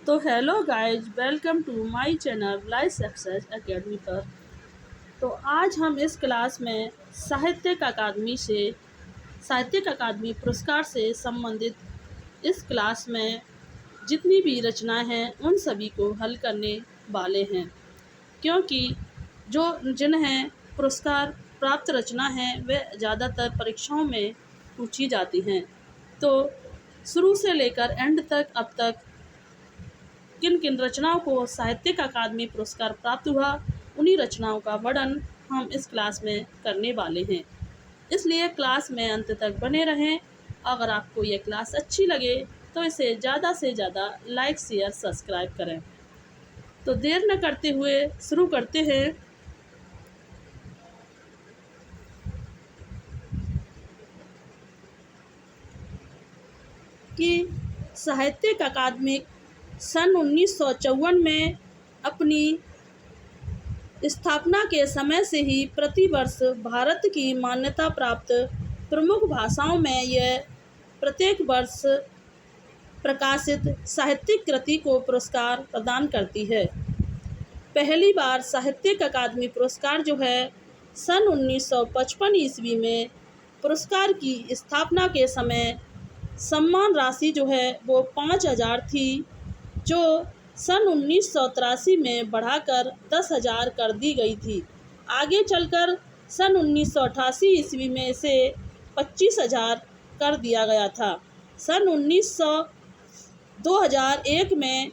तो hello guys, welcome to my channel Life Success Academy पर। तो आज हम इस क्लास में साहित्यिक अकादमी पुरस्कार से संबंधित इस क्लास में जितनी भी रचनाएं हैं उन सभी को हल करने वाले हैं, क्योंकि जिन्हें पुरस्कार प्राप्त रचना है वे ज़्यादातर परीक्षाओं में पूछी जाती हैं। तो शुरू से लेकर एंड तक अब तक किन किन रचनाओं को साहित्यिक अकादमी पुरस्कार प्राप्त हुआ, उन्हीं रचनाओं का वर्णन हम इस क्लास में करने वाले हैं। इसलिए क्लास में अंत तक बने रहें। अगर आपको ये क्लास अच्छी लगे तो इसे ज़्यादा से ज़्यादा लाइक, शेयर, सब्सक्राइब करें। तो देर न करते हुए शुरू करते हैं। कि साहित्यिक अकादमी सन 1954 में अपनी स्थापना के समय से ही प्रतिवर्ष भारत की मान्यता प्राप्त प्रमुख भाषाओं में यह प्रत्येक वर्ष प्रकाशित साहित्यिक कृति को पुरस्कार प्रदान करती है। पहली बार साहित्यिक अकादमी पुरस्कार जो है सन 1955 ईस्वी में पुरस्कार की स्थापना के समय सम्मान राशि जो है वो 5,000 थी, जो सन 1983 में बढ़ाकर 10,000 कर दी गई थी। आगे चलकर सन 1988 ईस्वी में इसे 25,000 कर दिया गया था। सन 2001 में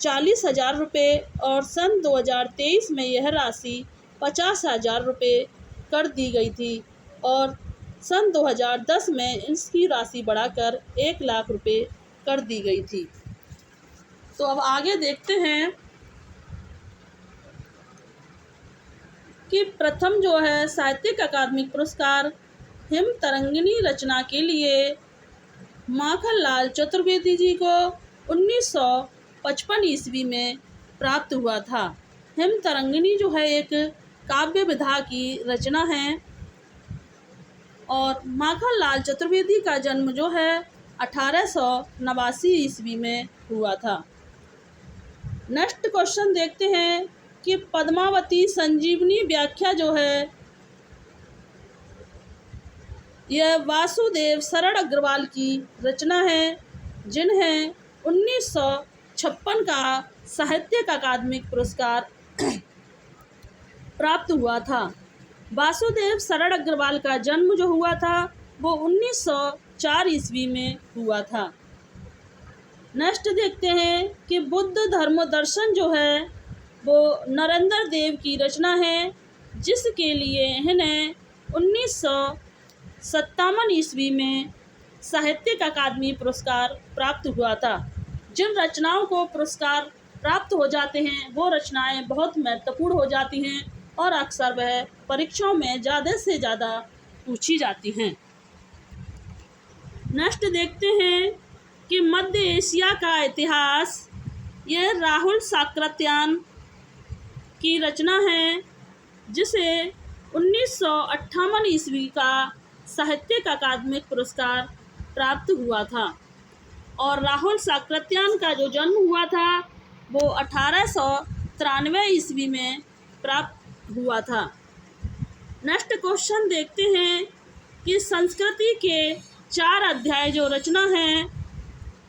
40,000 रुपये और सन 2023 में यह राशि 50,000 रुपये कर दी गई थी और सन 2010 में इसकी राशि बढ़ाकर 1 लाख रुपये कर दी गई थी। तो अब आगे देखते हैं कि प्रथम जो है साहित्यिक अकादमी पुरस्कार हिम तरंगिणी रचना के लिए माखनलाल चतुर्वेदी जी को 1955 ईस्वी में प्राप्त हुआ था। हिम तरंगिणी जो है एक काव्य विधा की रचना है और माखनलाल चतुर्वेदी का जन्म जो है 1889 ईस्वी में हुआ था। नेक्स्ट क्वेश्चन देखते हैं कि पद्मावती संजीवनी व्याख्या जो है यह वासुदेव शरण अग्रवाल की रचना है, जिन्हें 1956 का साहित्यिक अकादमिक पुरस्कार प्राप्त हुआ था। वासुदेव शरण अग्रवाल का जन्म जो हुआ था वो 1904 ईस्वी में हुआ था। नेक्स्ट देखते हैं कि बुद्ध धर्म दर्शन जो है वो नरेंद्र देव की रचना है, जिसके लिए इन्हें 1957 ईस्वी में साहित्यिक अकादमी पुरस्कार प्राप्त हुआ था। जिन रचनाओं को पुरस्कार प्राप्त हो जाते हैं वो रचनाएं बहुत महत्वपूर्ण हो जाती हैं और अक्सर वह परीक्षाओं में ज़्यादा से ज़्यादा पूछी जाती हैं। नेक्स्ट देखते हैं कि मध्य एशिया का इतिहास, यह राहुल साकृत्यायन की रचना है, जिसे 1958 ईस्वी का साहित्यिक अकादमिक पुरस्कार प्राप्त हुआ था और राहुल साकृत्यायन का जो जन्म हुआ था वो 1893 ईस्वी में प्राप्त हुआ था। नेक्स्ट क्वेश्चन देखते हैं कि संस्कृति के 4 अध्याय जो रचना है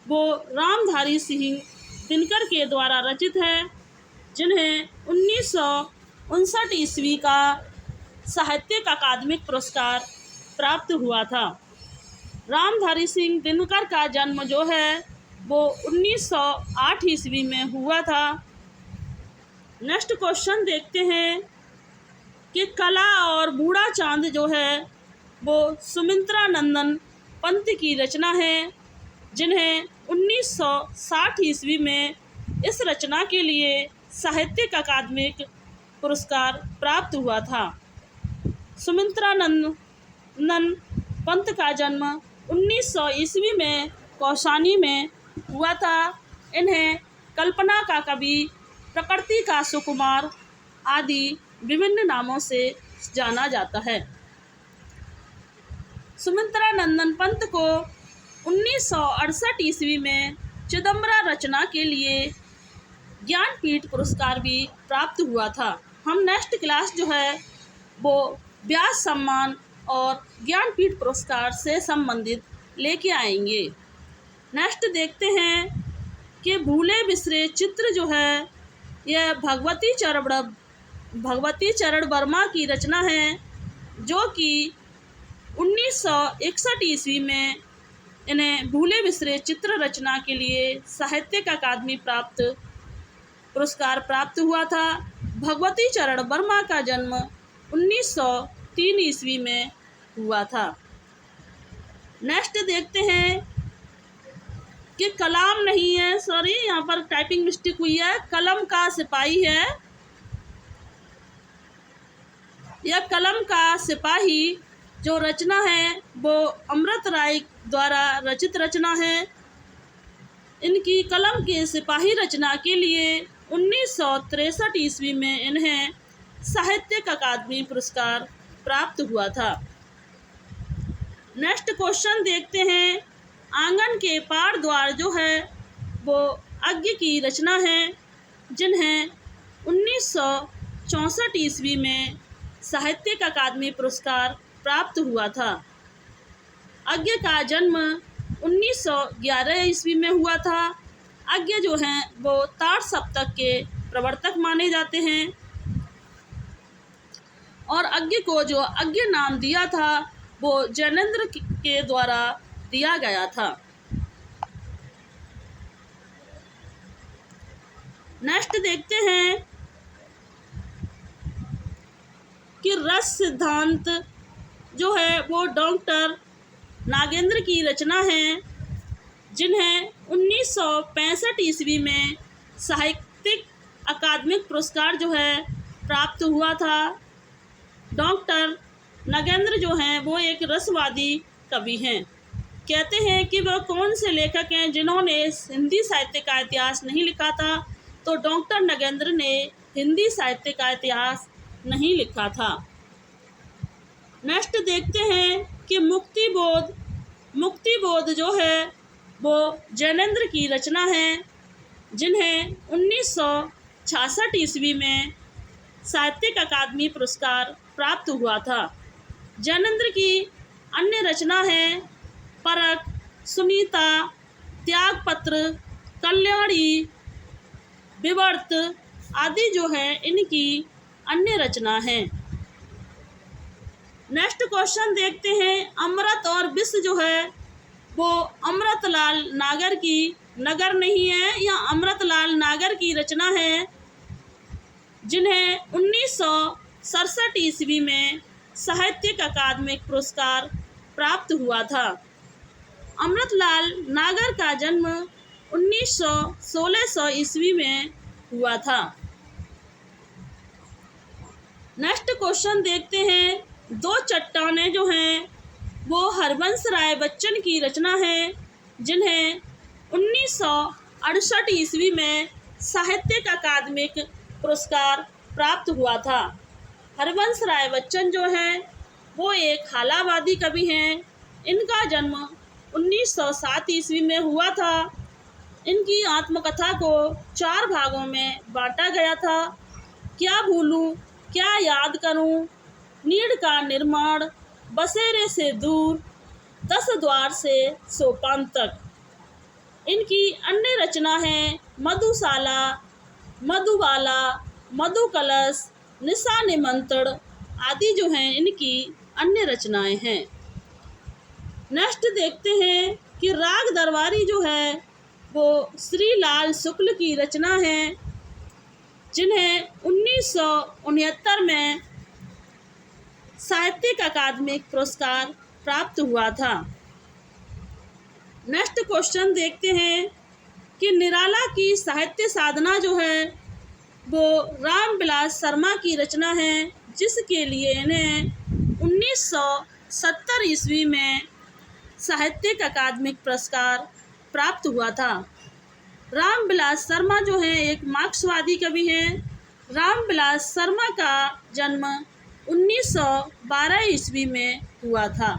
वो रामधारी सिंह दिनकर के द्वारा रचित है, जिन्हें 1959 ईस्वी का साहित्यिक अकादमिक पुरस्कार प्राप्त हुआ था। रामधारी सिंह दिनकर का जन्म जो है वो 1908 ईस्वी में हुआ था। नेक्स्ट क्वेश्चन देखते हैं कि कला और बूढ़ा चांद जो है वो सुमित्रा नंदन पंत की रचना है, जिन्हें 1960 ईस्वी में इस रचना के लिए साहित्यिक अकादमिक पुरस्कार प्राप्त हुआ था। सुमित्रा नंदन पंत का जन्म 1900 ईस्वी में कौसानी में हुआ था। इन्हें कल्पना का कवि, प्रकृति का सुकुमार आदि विभिन्न नामों से जाना जाता है। सुमित्रा नंदन पंत को 1968 ईस्वी में चिदम्बरा रचना के लिए ज्ञानपीठ पुरस्कार भी प्राप्त हुआ था। हम नेक्स्ट क्लास जो है वो व्यास सम्मान और ज्ञानपीठ पुरस्कार से संबंधित लेके आएंगे। नेक्स्ट देखते हैं कि भूले बिसरे चित्र जो है यह भगवती चरण वर्मा की रचना है, जो कि 1961 ईस्वी में इन्हें भूले बिसरे चित्र रचना के लिए साहित्यिक अकादमी पुरस्कार प्राप्त हुआ था। भगवती चरण वर्मा का जन्म 1903 ईस्वी में हुआ था। नेक्स्ट देखते हैं कि कलाम नहीं है, सॉरी यहाँ पर टाइपिंग मिस्टेक हुई है, कलम का सिपाही है। यह कलम का सिपाही जो रचना है वो अमृत राय द्वारा रचित रचना है। इनकी कलम के सिपाही रचना के लिए 1963 ईस्वी में इन्हें साहित्यिक अकादमी पुरस्कार प्राप्त हुआ था। नेक्स्ट क्वेश्चन देखते हैं, आंगन के पार द्वार जो है वो अज्ञ की रचना है, जिन्हें 1964 ईस्वी में साहित्यिक अकादमी पुरस्कार प्राप्त हुआ था। अज्ञ का जन्म 1911 ईस्वी में हुआ था। अज्ञ जो हैं वो ताड़ सप्तक के प्रवर्तक माने जाते हैं और अज्ञ को जो अज्ञ नाम दिया था वो जैनेन्द्र के द्वारा दिया गया था। नेक्स्ट देखते हैं कि रस सिद्धांत जो है वो डॉक्टर नागेंद्र की रचना है, जिन्हें 1965 ईस्वी में साहित्यिक अकादमिक पुरस्कार जो है प्राप्त हुआ था। डॉक्टर नागेंद्र जो हैं वो एक रसवादी कवि हैं। कहते हैं कि वह कौन से लेखक हैं जिन्होंने हिंदी साहित्य का इतिहास नहीं लिखा था, तो डॉक्टर नागेंद्र ने हिंदी साहित्य का इतिहास नहीं लिखा था। नेक्स्ट देखते हैं कि मुक्तिबोध जो है वो जैनेन्द्र की रचना है, जिन्हें 1966 ईस्वी में साहित्यिक अकादमी पुरस्कार प्राप्त हुआ था। जैनेन्द्र की अन्य रचना है परख, सुनीता, त्यागपत्र, कल्याणी, विवर्त आदि जो है इनकी अन्य रचना है। नेक्स्ट क्वेश्चन देखते हैं, अमृत और विष जो है वो अमृतलाल नागर की नगर नहीं है, या अमृतलाल नागर की रचना है, जिन्हें 1967 ईस्वी में साहित्यिक अकादमिक पुरस्कार प्राप्त हुआ था। अमृतलाल नागर का जन्म 1600 ईस्वी में हुआ था। नेक्स्ट क्वेश्चन देखते हैं, दो चट्टानें जो हैं वो हरबंस राय बच्चन की रचना है, जिन्हें 1968 ईस्वी में साहित्यिक अकादमिक पुरस्कार प्राप्त हुआ था। हरबंस राय बच्चन जो हैं वो एक हालावादी कवि हैं। इनका जन्म 1907 ईस्वी में हुआ था। इनकी आत्मकथा को 4 भागों में बांटा गया था। क्या भूलूं, क्या याद करूं, नीड़ का निर्माण, बसेरे से दूर, 10 द्वार से सोपान तक। इनकी अन्य रचना है मधुशाला, मधुबाला, मधुकलश, निशा निमंत्रण आदि जो हैं इनकी अन्य रचनाएं हैं। नेक्स्ट देखते हैं कि राग दरबारी जो है वो श्री लाल शुक्ल की रचना है, जिन्हें 1969 में साहित्यिक अकादमिक पुरस्कार प्राप्त हुआ था। नेक्स्ट क्वेश्चन देखते हैं कि निराला की साहित्य साधना जो है वो रामविलास शर्मा की रचना है, जिसके लिए इन्हें 1970 ईस्वी में साहित्यिक अकादमिक पुरस्कार प्राप्त हुआ था। रामविलास शर्मा जो हैं एक मार्क्सवादी कवि हैं। रामविलास शर्मा का जन्म 1912 ईस्वी में हुआ था।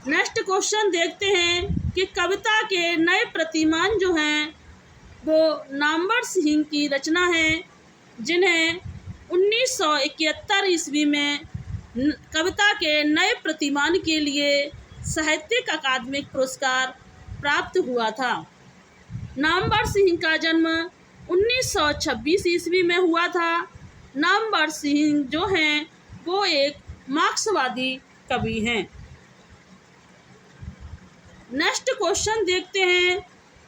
नेक्स्ट क्वेश्चन देखते हैं कि कविता के नए प्रतिमान जो हैं वो नामवर सिंह की रचना है, जिन्हें 1971 ईस्वी में कविता के नए प्रतिमान के लिए साहित्यिक अकादमिक पुरस्कार प्राप्त हुआ था। नामवर सिंह का जन्म 1926 ईस्वी में हुआ था। नामवर सिंह जो हैं वो एक मार्क्सवादी कवि हैं। नेक्स्ट क्वेश्चन देखते हैं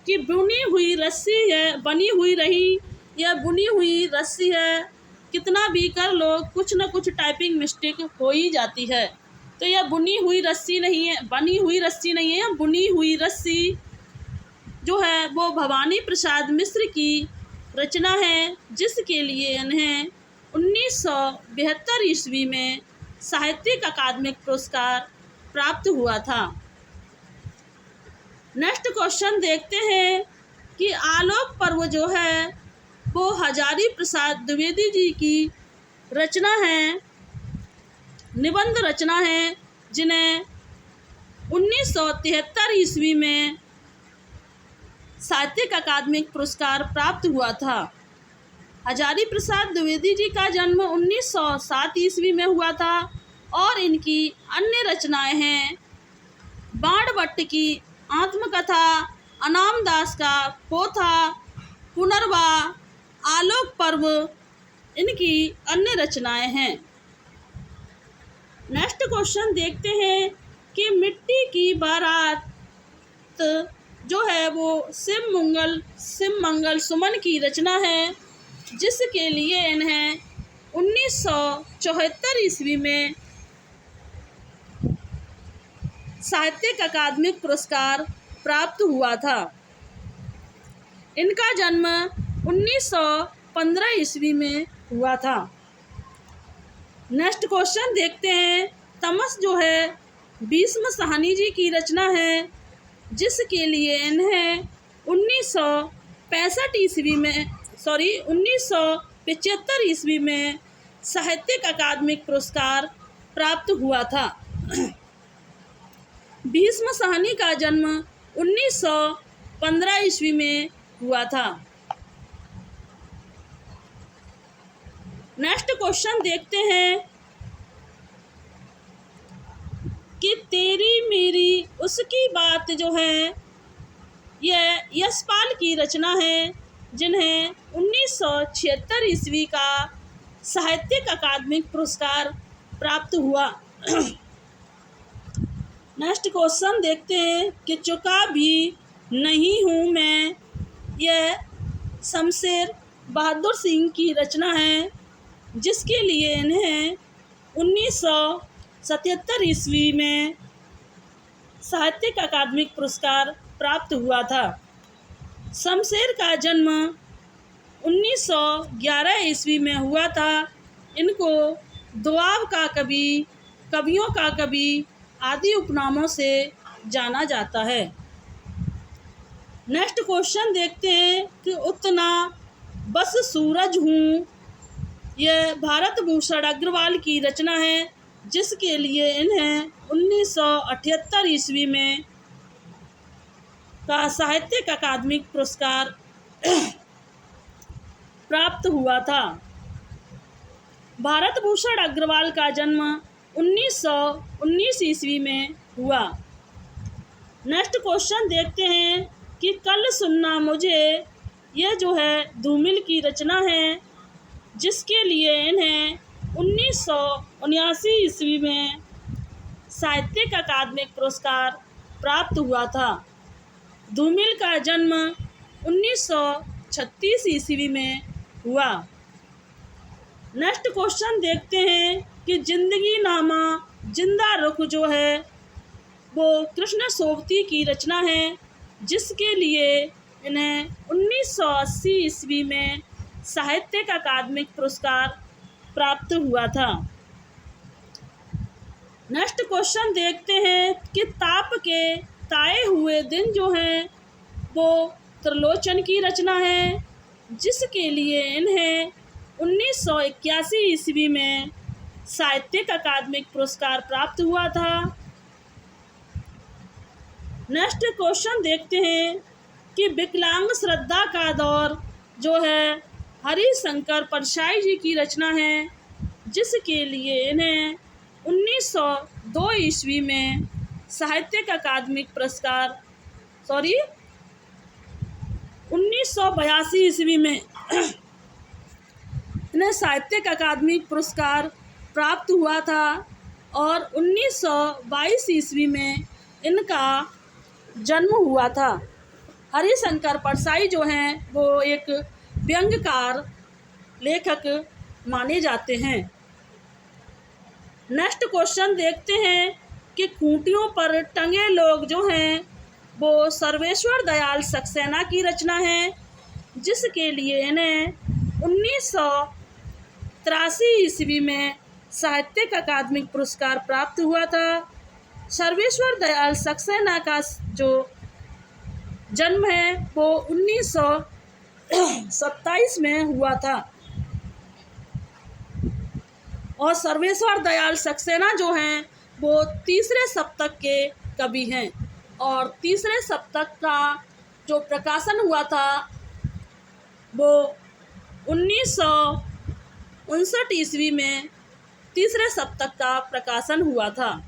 कि बुनी हुई रस्सी है, बनी हुई रही या बुनी हुई रस्सी है, कितना भी कर लो कुछ न कुछ टाइपिंग मिस्टेक हो ही जाती है। तो यह बुनी हुई रस्सी नहीं है, बनी हुई रस्सी नहीं है, यह बुनी हुई रस्सी जो है वो भवानी प्रसाद मिश्र की रचना है, जिसके लिए इन्हें 1972 ईस्वी में साहित्यिक अकादमिक पुरस्कार प्राप्त हुआ था। नेक्स्ट क्वेश्चन देखते हैं कि आलोक पर्व जो है वो हजारी प्रसाद द्विवेदी जी की रचना है, निबंध रचना है, जिन्हें 1973 ईस्वी में साहित्यिक अकादमिक पुरस्कार प्राप्त हुआ था। हजारी प्रसाद द्विवेदी जी का जन्म 1907 ईस्वी में हुआ था और इनकी अन्य रचनाएं हैं बाणभट्ट की आत्मकथा, अनाम दास का पोथा, पुनर्वाह, आलोक पर्व इनकी अन्य रचनाएं हैं। नेक्स्ट क्वेश्चन देखते हैं कि मिट्टी की बारात जो है वो शिव मंगल सुमन की रचना है, जिसके लिए इन्हें 1974 ईस्वी में साहित्यिक अकादमिक पुरस्कार प्राप्त हुआ था। इनका जन्म 1915 ईस्वी में हुआ था। नेक्स्ट क्वेश्चन देखते हैं, तमस जो है भीष्म साहनी जी की रचना है, जिसके लिए इन्हें 1975 ईस्वी में साहित्यिक अकादमिक पुरस्कार प्राप्त हुआ था। भीष्म साहनी का जन्म 1915 ईस्वी में हुआ था। नेक्स्ट क्वेश्चन देखते हैं कि तेरी मेरी उसकी बात जो है यह यशपाल की रचना है, जिन्हें 1976 ईस्वी का साहित्यिक अकादमिक पुरस्कार प्राप्त हुआ। नेक्स्ट क्वेश्चन देखते हैं कि चुका भी नहीं हूँ मैं, यह शमशेर बहादुर सिंह की रचना है, जिसके लिए इन्हें 1977 ईस्वी में साहित्यिक अकादमिक पुरस्कार प्राप्त हुआ था। शमशेर का जन्म 1911 ईस्वी में हुआ था। इनको दोआब का कवि, कवियों का कवि आदि उपनामों से जाना जाता है। नेक्स्ट क्वेश्चन देखते हैं कि उतना बस सूरज हूँ, यह भारत भूषण अग्रवाल की रचना है, जिसके लिए इन्हें 1978 ईस्वी में का साहित्यिक अकादमिक पुरस्कार प्राप्त हुआ था। भारत भूषण अग्रवाल का जन्म 1919 ईस्वी में हुआ। नेक्स्ट क्वेश्चन देखते हैं कि कल सुनना मुझे, यह जो है धूमिल की रचना है, जिसके लिए इन्हें 1979 ईस्वी में साहित्यिक अकादमिक पुरस्कार प्राप्त हुआ था। धूमिल का जन्म 1936 ईस्वी में हुआ। नेक्स्ट क्वेश्चन देखते हैं कि जिंदगी नामा जिंदा रुख जो है वो कृष्ण सोबती की रचना है, जिसके लिए इन्हें 1980 ईस्वी में साहित्यिक अकादमिक पुरस्कार प्राप्त हुआ था। नेक्स्ट क्वेश्चन देखते हैं कि ताप के ताए हुए दिन जो हैं वो त्रिलोचन की रचना है, जिसके लिए इन्हें 1981 ईस्वी में साहित्यिक अकादमिक पुरस्कार प्राप्त हुआ था। नेक्स्ट क्वेश्चन देखते हैं कि विकलांग श्रद्धा का दौर जो है हरिशंकर परसाई जी की रचना है, जिसके लिए इन्हें 1902 ईस्वी में साहित्यिक अकादमिक पुरस्कार 1982 ईस्वी में इन्हें साहित्यिक अकादमिक पुरस्कार प्राप्त हुआ था और 1922 ईस्वी में इनका जन्म हुआ था। हरिशंकर परसाई जो हैं वो एक व्यंग्यकार लेखक माने जाते हैं। नेक्स्ट क्वेश्चन देखते हैं कि खूंटियों पर टंगे लोग जो हैं वो सर्वेश्वर दयाल सक्सेना की रचना है, जिसके लिए इन्हें 1983 ईस्वी में साहित्यिक अकादमिक पुरस्कार प्राप्त हुआ था। सर्वेश्वर दयाल सक्सेना का जो जन्म है वो 1927 में हुआ था और सर्वेश्वर दयाल सक्सेना जो हैं वो तीसरे सप्तक के कवि हैं और तीसरे सप्तक का जो प्रकाशन हुआ था वो 1959 ईस्वी में तीसरे सप्तक का प्रकाशन हुआ था।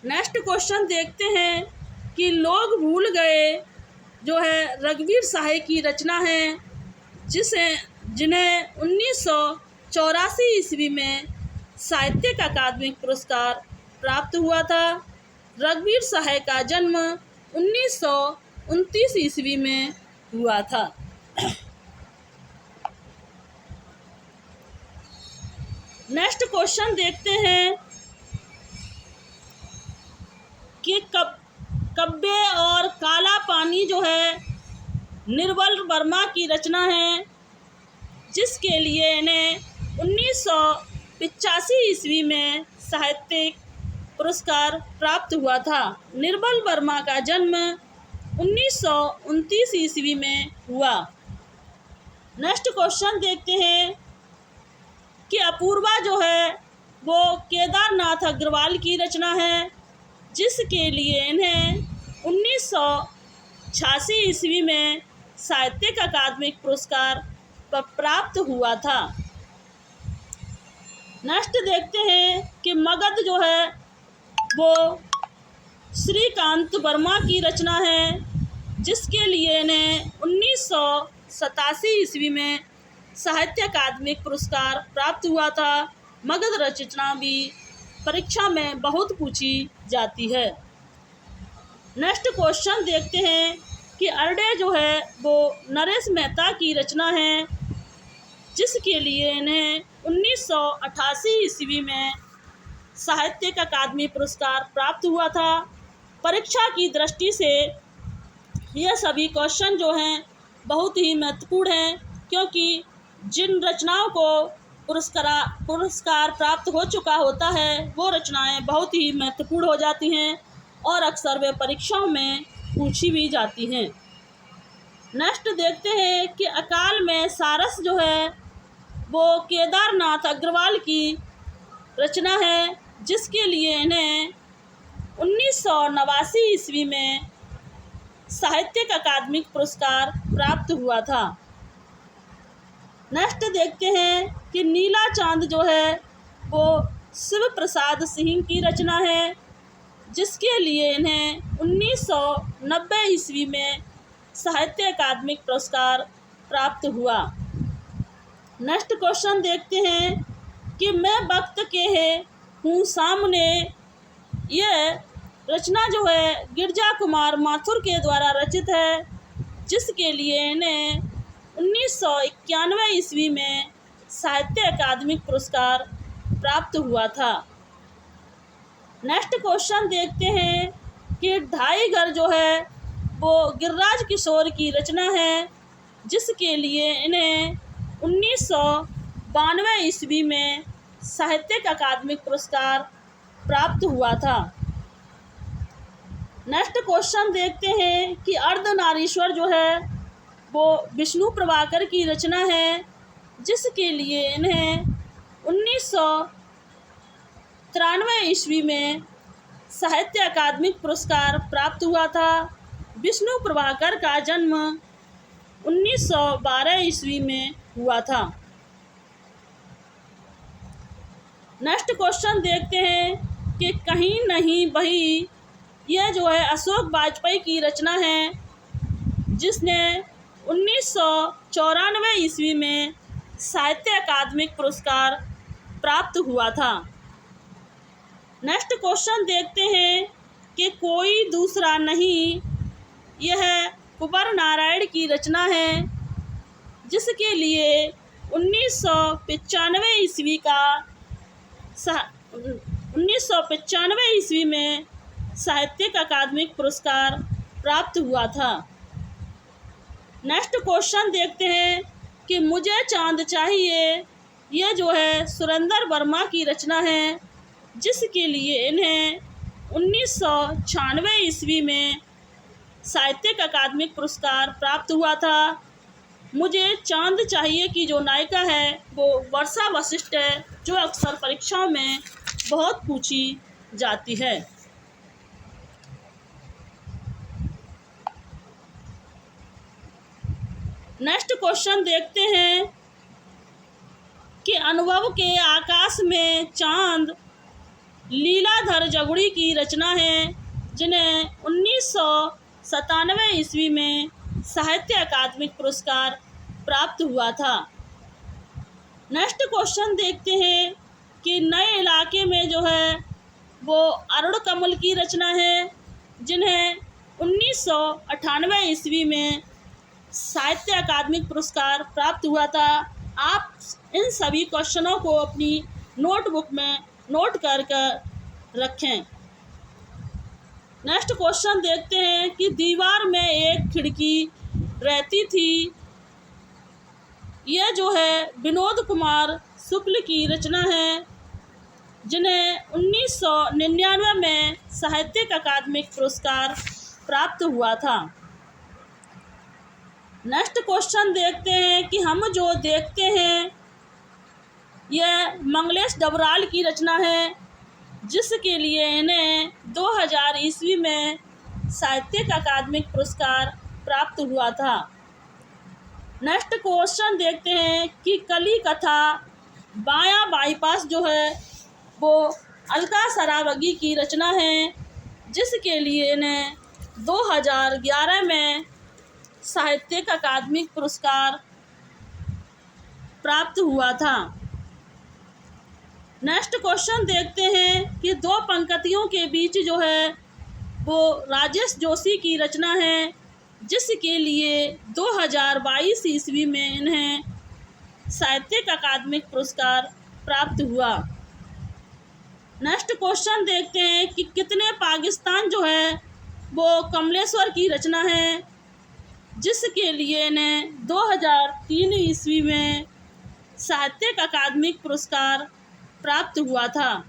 नेक्स्ट क्वेश्चन देखते हैं कि लोग भूल गए जो है रघुवीर साहे की रचना है, जिन्हें 1984 ईस्वी में साहित्यिक अकादमिक पुरस्कार प्राप्त हुआ था। रघुवीर साहे का जन्म 1929 ईस्वी में हुआ था। नेक्स्ट क्वेश्चन देखते हैं कि कब्बे और काला पानी जो है निर्मल वर्मा की रचना है, जिसके लिए इन्हें 1985 ईस्वी में साहित्यिक पुरस्कार प्राप्त हुआ था। निर्मल वर्मा का जन्म 1929 ईस्वी में हुआ। नेक्स्ट क्वेश्चन देखते हैं कि अपूर्वा जो है वो केदारनाथ अग्रवाल की रचना है, जिसके लिए इन्हें 1986 ईस्वी में साहित्यिक अकादमिक पुरस्कार प्राप्त हुआ था। नेक्स्ट देखते हैं कि मगध जो है वो श्रीकांत वर्मा की रचना है, जिसके लिए इन्हें 1987 ईस्वी में साहित्य अकादमिक पुरस्कार प्राप्त हुआ था। मगध रचना भी परीक्षा में बहुत पूछी जाती है। नेक्स्ट क्वेश्चन देखते हैं कि अरडे जो है वो नरेश मेहता की रचना है, जिसके लिए इन्हें 1988 ईस्वी में साहित्यिक अकादमी पुरस्कार प्राप्त हुआ था। परीक्षा की दृष्टि से यह सभी क्वेश्चन जो हैं बहुत ही महत्वपूर्ण हैं, क्योंकि जिन रचनाओं को पुरस्कार प्राप्त हो चुका होता है वो रचनाएं बहुत ही महत्वपूर्ण हो जाती हैं और अक्सर वे परीक्षाओं में पूछी भी जाती हैं। नेक्स्ट देखते हैं कि अकाल में सारस जो है वो केदारनाथ अग्रवाल की रचना है, जिसके लिए इन्हें 1989 ईस्वी में साहित्यिक अकादमिक पुरस्कार प्राप्त हुआ था। नेक्स्ट देखते हैं कि नीला चांद जो है वो शिव प्रसाद सिंह की रचना है, जिसके लिए इन्हें 1990 ईस्वी में साहित्य अकादमिक पुरस्कार प्राप्त हुआ। नेक्स्ट क्वेश्चन देखते हैं कि मैं वक्त के है हूँ सामने, यह रचना जो है गिरजा कुमार माथुर के द्वारा रचित है, जिसके लिए इन्हें 1991 ईस्वी में साहित्य अकादमिक पुरस्कार प्राप्त हुआ था। नेक्स्ट क्वेश्चन देखते हैं कि ढाई घर जो है वो गिरिराज किशोर की रचना है, जिसके लिए इन्हें 1992 ईस्वी में साहित्यिक अकादमिक पुरस्कार प्राप्त हुआ था। नेक्स्ट क्वेश्चन देखते हैं कि अर्धनारीश्वर जो है वो विष्णु प्रभाकर की रचना है, जिसके लिए इन्हें 1993 ईस्वी में साहित्य अकादमिक पुरस्कार प्राप्त हुआ था। विष्णु प्रभाकर का जन्म 1912 ईस्वी में हुआ था। नेक्स्ट क्वेश्चन देखते हैं कि कहीं नहीं बही, यह जो है अशोक वाजपेयी की रचना है, जिसने 1994 ईस्वी में साहित्य अकादमिक पुरस्कार प्राप्त हुआ था। नेक्स्ट क्वेश्चन देखते हैं कि कोई दूसरा नहीं, यह कुंवर नारायण की रचना है, जिसके लिए 1995 ईस्वी का 1995 ईस्वी में साहित्यिक अकादमिक पुरस्कार प्राप्त हुआ था। नेक्स्ट क्वेश्चन देखते हैं कि मुझे चांद चाहिए, यह जो है सुरेंद्र वर्मा की रचना है, जिसके लिए इन्हें 1996 ईस्वी में साहित्यिक अकादमिक पुरस्कार प्राप्त हुआ था। मुझे चांद चाहिए की जो नायिका है वो वर्षा वशिष्ठ है, जो अक्सर परीक्षाओं में बहुत पूछी जाती है। नेक्स्ट क्वेश्चन देखते हैं कि अनुभव के आकाश में चांद लीलाधर जगुड़ी की रचना है, जिन्हें 1997 ईस्वी में साहित्य अकादमिक पुरस्कार प्राप्त हुआ था। नेक्स्ट क्वेश्चन देखते हैं कि नए इलाके में जो है वो अरुण कमल की रचना है, जिन्हें 1998 ईस्वी में साहित्य अकादमिक पुरस्कार प्राप्त हुआ था। आप इन सभी क्वेश्चनों को अपनी नोटबुक में नोट कर रखें। नेक्स्ट क्वेश्चन देखते हैं कि दीवार में एक खिड़की रहती थी, यह जो है विनोद कुमार शुक्ल की रचना है, जिन्हें 1999 में साहित्यिक अकादमिक पुरस्कार प्राप्त हुआ था। नेक्स्ट क्वेश्चन देखते हैं कि हम जो देखते हैं, यह मंगलेश डबराल की रचना है, जिसके लिए इन्हें 2000 ईस्वी में साहित्यिक अकादमिक पुरस्कार प्राप्त हुआ था। नेक्स्ट क्वेश्चन देखते हैं कि कली कथा बायां बाईपास जो है वो अलका सरावगी की रचना है, जिसके लिए इन्हें 2011 में साहित्यिक अकादमिक पुरस्कार प्राप्त हुआ था। नेक्स्ट क्वेश्चन देखते हैं कि दो पंक्तियों के बीच जो है वो राजेश जोशी की रचना है, जिसके लिए 2022 ईस्वी में इन्हें साहित्यिक अकादमिक पुरस्कार प्राप्त हुआ। नेक्स्ट क्वेश्चन देखते हैं कि कितने पाकिस्तान जो है वो कमलेश्वर की रचना है, जिसके लिए इन्हें 2003 ईस्वी में साहित्यिक अकादमिक पुरस्कार प्राप्त हुआ था।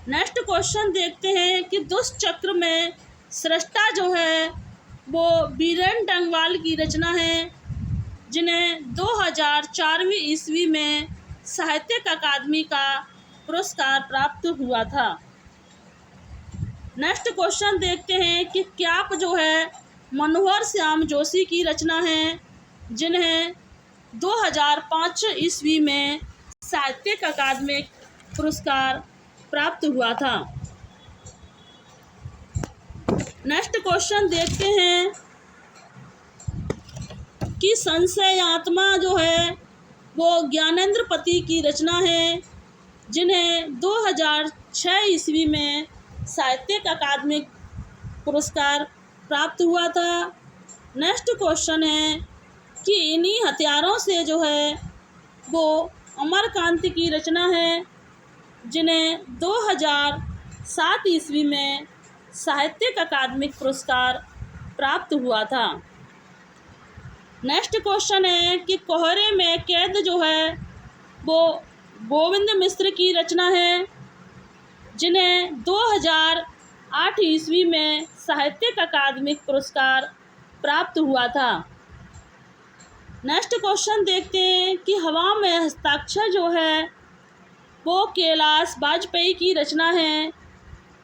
नेक्स्ट क्वेश्चन देखते हैं कि दुष्चक्र में सृष्टा जो है वो बीरेन डंगवाल की रचना है, जिन्हें 2004 ईस्वी में साहित्यिक अकादमी का पुरस्कार प्राप्त हुआ था। नेक्स्ट क्वेश्चन देखते हैं कि क्याप जो है मनोहर श्याम जोशी की रचना है, जिन्हें 2005 ईस्वी में साहित्यिक अकादमिक पुरस्कार प्राप्त हुआ था। नेक्स्ट क्वेश्चन देखते हैं कि संशय आत्मा जो है वो ज्ञानेंद्र पति की रचना है, जिन्हें 2006 ईस्वी में साहित्यिक अकादमिक पुरस्कार प्राप्त हुआ था। नेक्स्ट क्वेश्चन है कि इन्हीं हथियारों से जो है वो अमरकांत की रचना है, जिन्हें 2007 ईस्वी में साहित्यिक अकादमिक पुरस्कार प्राप्त हुआ था। नेक्स्ट क्वेश्चन है कि कोहरे में कैद जो है वो गोविंद मिश्र की रचना है, जिन्हें 2008 ईस्वी में साहित्यिक अकादमिक पुरस्कार प्राप्त हुआ था। नेक्स्ट क्वेश्चन देखते हैं कि हवा में हस्ताक्षर जो है वो कैलाश वाजपेयी की रचना है,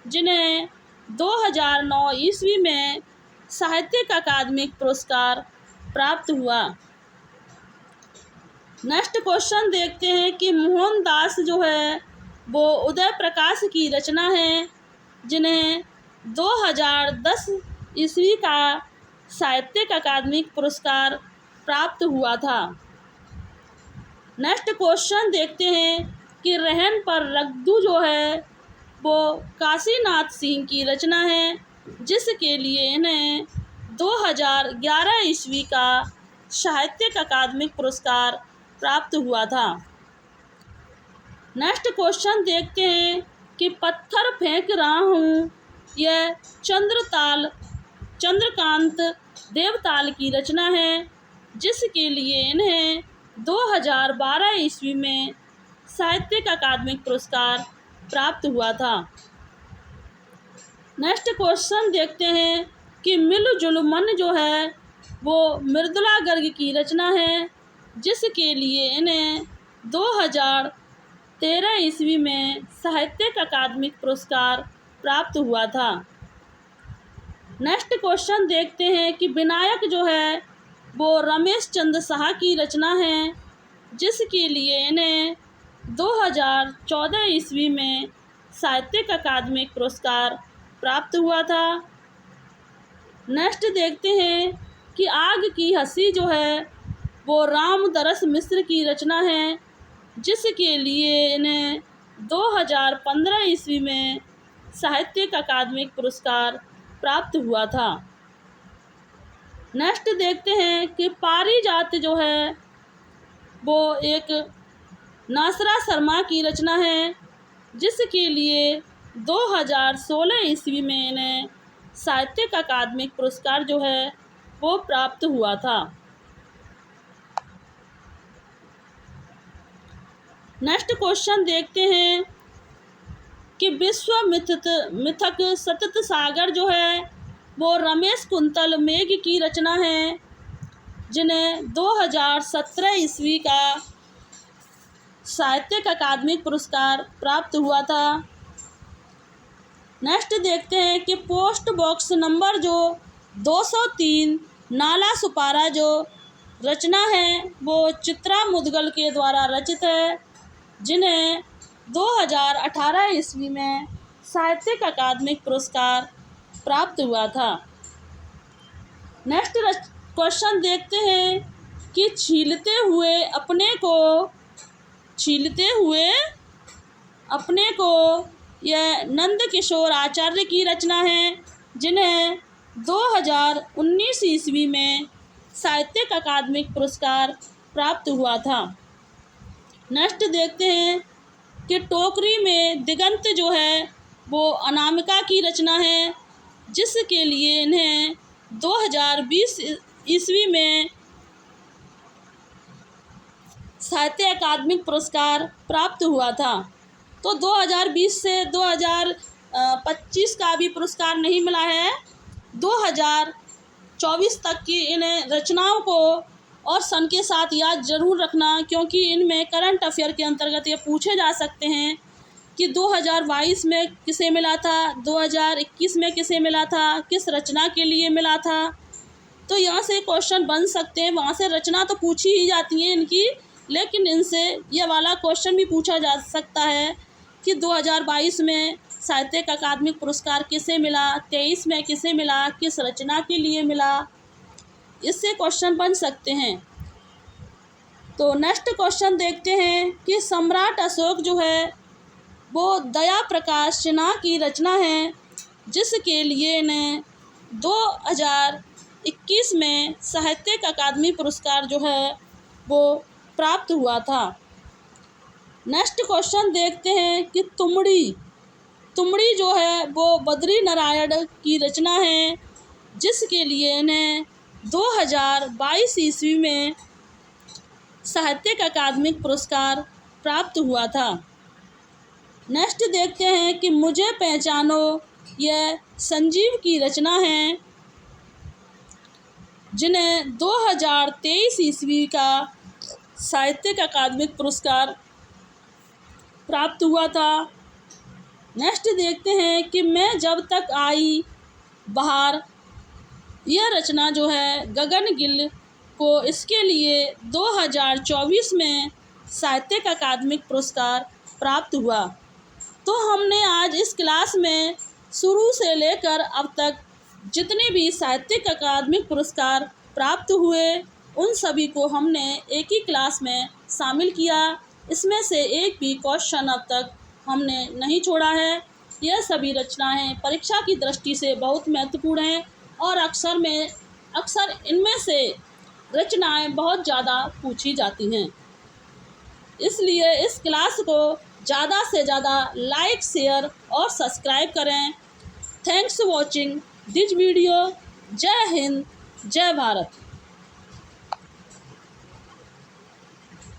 जिन्हें 2009 ईस्वी में साहित्यिक अकादमी पुरस्कार प्राप्त हुआ। नेक्स्ट क्वेश्चन देखते हैं कि मोहनदास जो है वो उदय प्रकाश की रचना है, जिन्हें 2010 ईस्वी का साहित्यिक अकादमी पुरस्कार प्राप्त हुआ था। नेक्स्ट क्वेश्चन देखते हैं कि रहन पर रद्दू जो है वो काशीनाथ सिंह की रचना है, जिसके लिए इन्हें 2011 ईस्वी का साहित्यिक अकादमी पुरस्कार प्राप्त हुआ था। नेक्स्ट क्वेश्चन देखते हैं कि पत्थर फेंक रहा हूँ, यह चंद्रकांत देवताल की रचना है, जिसके लिए इन्हें 2012 ईस्वी में साहित्यिक अकादमी पुरस्कार प्राप्त हुआ था। नेक्स्ट क्वेश्चन देखते हैं कि मिलजुल मन जो है वो मृदुला गर्ग की रचना है, जिसके लिए इन्हें 2013 ईस्वी में साहित्यिक अकादमी पुरस्कार प्राप्त हुआ था। नेक्स्ट क्वेश्चन देखते हैं कि विनायक जो है वो रमेश चंद्र शाह की रचना है, जिसके लिए इन्हें 2014 ईस्वी में साहित्यिक अकादमी पुरस्कार प्राप्त हुआ था। नेक्स्ट देखते हैं कि आग की हंसी जो है वो रामदरस मिश्र की रचना है, जिसके लिए इन्हें 2015 ईस्वी में साहित्यिक अकादमी पुरस्कार प्राप्त हुआ था। नेक्स्ट देखते हैं कि पारिजात जो है वो एक नासरा शर्मा की रचना है, जिसके लिए 2016 ईस्वी में इन्हें साहित्यिक अकादमी पुरस्कार जो है वो प्राप्त हुआ था। नेक्स्ट क्वेश्चन देखते हैं कि विश्व मिथक सतत सागर जो है वो रमेश कुंतल मेघ की रचना है, जिन्हें 2017 ईस्वी का साहित्यिक अकादमी पुरस्कार प्राप्त हुआ था। नेक्स्ट देखते हैं कि पोस्ट बॉक्स नंबर जो 203 नाला सुपारा जो रचना है वो चित्रा मुदगल के द्वारा रचित है, जिन्हें 2018 ईस्वी में साहित्यिक अकादमी पुरस्कार प्राप्त हुआ था। नेक्स्ट क्वेश्चन देखते हैं कि छीलते हुए अपने को यह नंद किशोर आचार्य की रचना है, जिन्हें 2019 ईस्वी में साहित्यिक अकादमी पुरस्कार प्राप्त हुआ था। नेक्स्ट देखते हैं कि टोकरी में दिगंत जो है वो अनामिका की रचना है, जिसके लिए इन्हें 2020 ईस्वी में साहित्य अकादमी पुरस्कार प्राप्त हुआ था। तो 2020 से 2025 का भी पुरस्कार नहीं मिला है। 2024 तक की इन रचनाओं को और सन के साथ याद जरूर रखना, क्योंकि इनमें करंट अफेयर के अंतर्गत ये पूछे जा सकते हैं कि 2022 में किसे मिला था, 2021 में किसे मिला था, किस रचना के लिए मिला था। तो यहाँ से क्वेश्चन बन सकते हैं। वहाँ से रचना तो पूछी ही जाती है इनकी, लेकिन इनसे ये वाला क्वेश्चन भी पूछा जा सकता है कि 2022 में साहित्यिक अकादमी पुरस्कार किसे मिला, 23 में किसे मिला, किस रचना के लिए मिला, इससे क्वेश्चन बन सकते हैं। तो नेक्स्ट क्वेश्चन देखते हैं कि सम्राट अशोक जो है वो दया प्रकाश सिन्हा की रचना है, जिसके लिए इन्हें 2021 में साहित्यिक अकादमी पुरस्कार जो है वो प्राप्त हुआ था। नेक्स्ट क्वेश्चन देखते हैं कि तुमड़ी जो है वो बद्री नारायण की रचना है, जिसके लिए इन्हें 2022 ईस्वी में साहित्यिक अकादमी पुरस्कार प्राप्त हुआ था। नेक्स्ट देखते हैं कि मुझे पहचानो, यह संजीव की रचना है, जिन्हें 2023 ईस्वी का साहित्यिक अकादमी पुरस्कार प्राप्त हुआ था। नेक्स्ट देखते हैं कि मैं जब तक आई बाहर। यह रचना जो है गगन गिल को इसके लिए 2024 में साहित्यिक अकादमी पुरस्कार प्राप्त हुआ। तो हमने आज इस क्लास में शुरू से लेकर अब तक जितने भी साहित्यिक अकादमिक पुरस्कार प्राप्त हुए उन सभी को हमने एक ही क्लास में शामिल किया। इसमें से एक भी क्वेश्चन अब तक हमने नहीं छोड़ा है। यह सभी रचनाएं परीक्षा की दृष्टि से बहुत महत्वपूर्ण हैं और अक्सर इनमें से रचनाएं बहुत ज़्यादा पूछी जाती हैं। इसलिए इस क्लास को ज़्यादा से ज़्यादा लाइक, शेयर और सब्सक्राइब करें। Thanks for watching this video. जय हिंद, जय भारत।